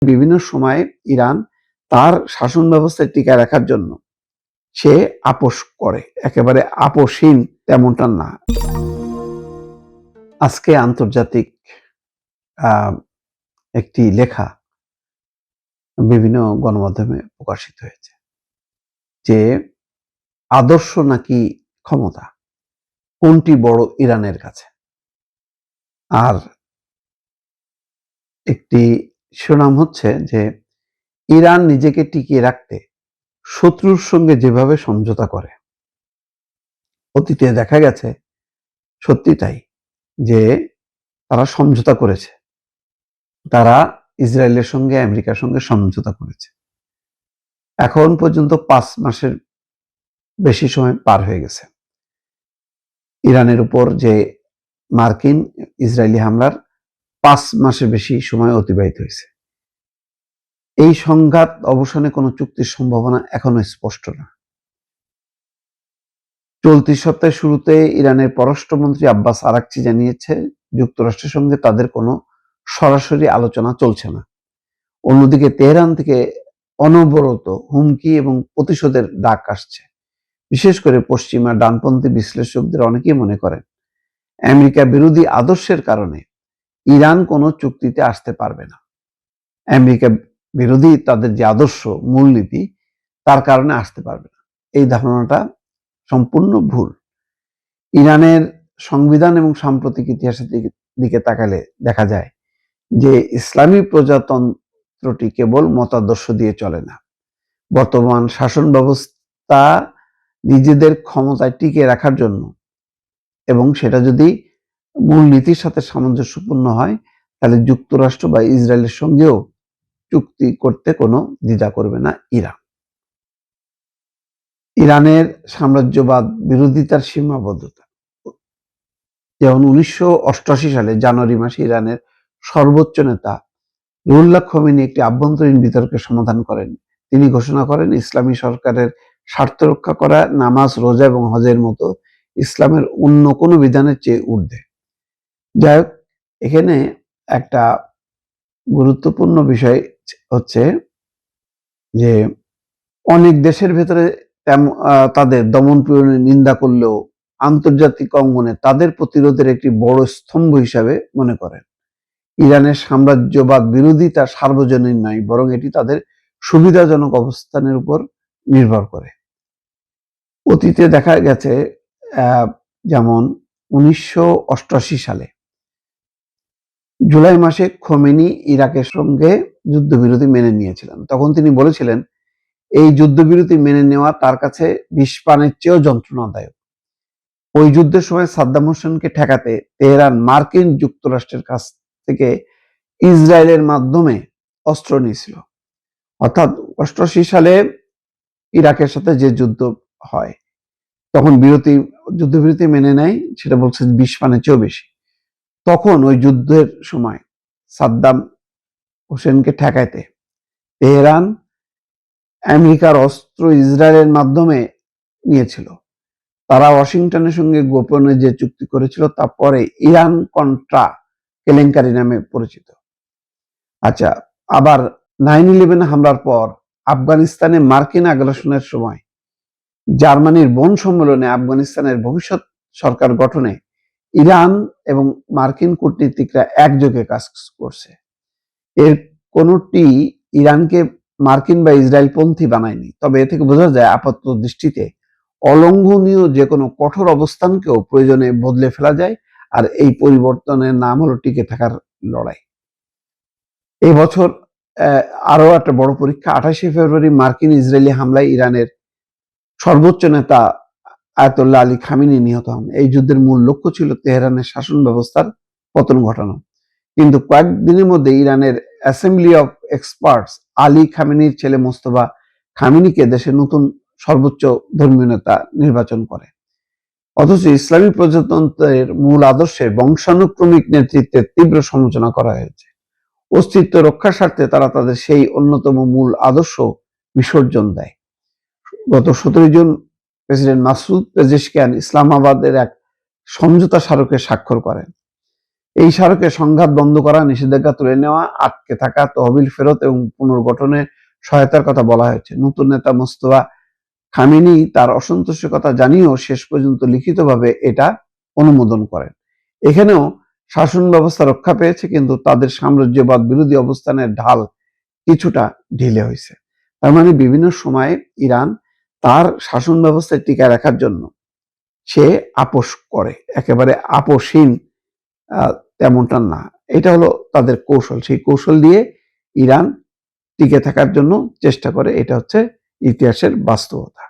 বিভিন্ন সময়ে ইরান তার শাসন ব্যবস্থায় টিকায় রাখার জন্য সে আপোষ করে, একেবারে আপোষহীন তেমনটা না। আজকে আন্তর্জাতিক একটি লেখা বিভিন্ন গণমাধ্যমে প্রকাশিত হয়েছে যে আদর্শ নাকি ক্ষমতা, কোনটি বড় ইরানের কাছে। আর একটি শিরোনাম হচ্ছে যে ইরান নিজেকে টিকিয়ে রাখতে শত্রুর সঙ্গে যেভাবে সমঝোতা করে। অতীতে দেখা গেছে সত্যি তাই, যে তারা সমঝোতা করেছে, তারা ইসরায়েলের সঙ্গে আমেরিকার সঙ্গে সমঝোতা করেছে। এখন পর্যন্ত 5 মাসের বেশি সময় পার হয়ে গেছে। ইরানের উপর যে মার্কিন ইসরায়েলি হামলার 5 মাসের বেশি সময় অতিবাহিত হয়েছে। এই সংঘাত অবসানে কোনো চুক্তির সম্ভাবনা এখনো স্পষ্ট না। চলতি সপ্তাহের শুরুতে ইরানের পররাষ্ট্রমন্ত্রী আব্বাস আরাকচি জানিয়েছে যুক্তরাষ্ট্রের সঙ্গে তাদের কোনো সরাসরি আলোচনা চলছে না। অন্যদিকে তেহরান থেকে অনবরত হুমকি এবং প্রতিশোধের ডাক আসছে। বিশেষ করে পশ্চিমা ডানপন্থী বিশ্লেষকদের অনেকেই মনে করেন আমেরিকা বিরোধী আদর্শের কারণে ইরান কোনো চুক্তিতে আসতে পারবে না। আমেরিকা বিরোধী তাদের যে আদর্শ, মূলনীতি, তার কারণে আসতে পারবে না। এই ধারণাটা সম্পূর্ণ ভুল। ইরানের সংবিধান এবং সাম্প্রতিক ইতিহাসের দিকে তাকালে দেখা যায় যে ইসলামী প্রজাতন্ত্রটি কেবল মতাদর্শ দিয়ে চলে না। বর্তমান শাসন ব্যবস্থা নিজেদের ক্ষমতায় টিকে রাখার জন্য, এবং সেটা যদি মূলনীতির সাথে সামঞ্জস্যপূর্ণ হয়, তাহলে যুক্তরাষ্ট্র বা ইসরায়েলের সঙ্গেও চুক্তি করতে কোনো দ্বিধা করবে না ইরান। ইরানের সাম্রাজ্যবাদ বিরোধিতার সীমাবদ্ধতা, যেমন 1988 সালে জানুয়ারি মাসে ইরানের সর্বোচ্চ নেতা রুহুল্লাহ খোমেনি একটি আভ্যন্তরীণ বিতর্কের সমাধান করেন। তিনি ঘোষণা করেন ইসলামী সরকারের স্বার্থ রক্ষা করা নামাজ, রোজা এবং হজের মতো ইসলামের অন্য কোনো বিধানের চেয়ে ঊর্ধ্বে। যাই হোক, এখানে একটা গুরুত্বপূর্ণ বিষয় হচ্ছে যে অনেক দেশের ভেতরে তাদের দমন পীড়নের নিন্দা করলেও আন্তর্জাতিক অঙ্গনে তাদের প্রতিরোধের একটি বড় স্তম্ভ হিসাবে মনে করেন। ইরানের সাম্রাজ্যবাদ বিরোধিতা সার্বজনীন নয়, বরং এটি তাদের সুবিধাজনক অবস্থানের উপর নির্ভর করে। অতীতে দেখা গেছে যেমন 1988 সালে জুলাই মাসে খোমেনি ইরাকের সঙ্গে যুদ্ধবিরতি মেনে নিয়েছিলেন। তখন তিনি বলেছিলেন এই যুদ্ধবিরতি মেনে নেওয়া তার কাছে বিষপানের চেয়েও যন্ত্রণাদায়ক। ওই যুদ্ধের সময় সাদ্দাম হোসেনকে ঠেকাতে তেহরান মার্কিন যুক্তরাষ্ট্রের কাছ থেকে ইসরায়েলের মাধ্যমে অস্ত্র নিয়েছিল। অর্থাৎ 88 সালে ইরাকের সাথে যে যুদ্ধ হয়, তখন যুদ্ধবিরতি মেনে নেয়, সেটা বলছে বিষপানের চেয়েও বেশি। তখন ওই যুদ্ধের সময় সাদ্দাম হোসেনকে ঠেকাইতে তেহরান আমেরিকার অস্ত্র ইসরায়েলের মাধ্যমে নিয়েছিল। তারা ওয়াশিংটনের সঙ্গে গোপনে যে চুক্তি করেছিল তা পরে ইরান কন্ট্রা কেলেঙ্কারি নামে পরিচিত। আচ্ছা, আবার 9/11 হামলার পর আফগানিস্তানে মার্কিন আগ্রাসনের সময় জার্মানির বন সম্মেলনে আফগানিস্তানের ভবিষ্যৎ সরকার গঠনে ইরান এবং মার্কিন কূটনীতিকরা একযোগে কাজ করছে। এর কোনোটি ইরানকে মার্কিন বা ইসরায়েলপন্থী বানায়নি। তবে এ থেকে বোঝা যায় আপাত দৃষ্টিতে অলঙ্ঘনীয় যে কোনো কঠোর অবস্থানকেও প্রয়োজনে বদলে ফেলা যায়, আর এই পরিবর্তনের নাম হলো টিকে থাকার লড়াই। এই বছর আরো একটা বড় পরীক্ষা। 28শে ফেব্রুয়ারি মার্কিন ইসরায়েলি হামলায় ইরানের সর্বোচ্চ নেতা আয়াতুল্লাহ আলী খামেনি নিহত হন। এই যুদ্ধের মূল লক্ষ্য ছিল তেহরানের শাসন ব্যবস্থার পতন ঘটানো। কিন্তু কয়েকদিনের মধ্যে ইরানের অ্যাসেম্বলি অফ এক্সপার্টস আলী খামেনির ছেলে মোস্তফা খামেনিকে দেশের নতুন সর্বোচ্চ ধর্মীয় নেতা নির্বাচন করে। অথচ ইসলামী প্রজাতন্ত্রের মূল আদর্শের বংশানুক্রমিক নেতৃত্বের তীব্র সমালোচনা করা হয়েছে। অস্তিত্ব রক্ষার স্বার্থে তারা তাদের সেই অন্যতম মূল আদর্শ বিসর্জন দেয়। গত 17 জুন প্রেসিডেন্ট মাসুদ পেজেশকিয়ান ইসলামাবাদের এক সমঝোতা স্মারকে স্বাক্ষর করেন। এই স্মারকে সংঘাত বন্ধ করা, নিষেধাজ্ঞা তুলে নেওয়া, আটকে থাকা তহবিল ফেরত এবং পুনর্গঠনে সহায়তার কথা বলা হয়েছে। নতুন নেতা মোস্তফা খামেনি তার অসন্তুষ্টের কথা জানিয়েও শেষ পর্যন্ত লিখিতভাবে এটা অনুমোদন করেন। এখানেও শাসন ব্যবস্থা রক্ষা পেয়েছে, কিন্তু তাদের সাম্রাজ্যবাদ বিরোধী অবস্থানের ঢাল কিছুটা ঢিলে হয়েছে। তার মানে বিভিন্ন সময়ে ইরান তার শাসন ব্যবস্থায় টিকায় রাখার জন্য সে আপোষ করে, একেবারে আপোষহীন তেমনটা না। এটা হলো তাদের কৌশল। সেই কৌশল দিয়ে ইরান টিকে থাকার জন্য চেষ্টা করে। এটা হচ্ছে ইতিহাসের বাস্তবতা।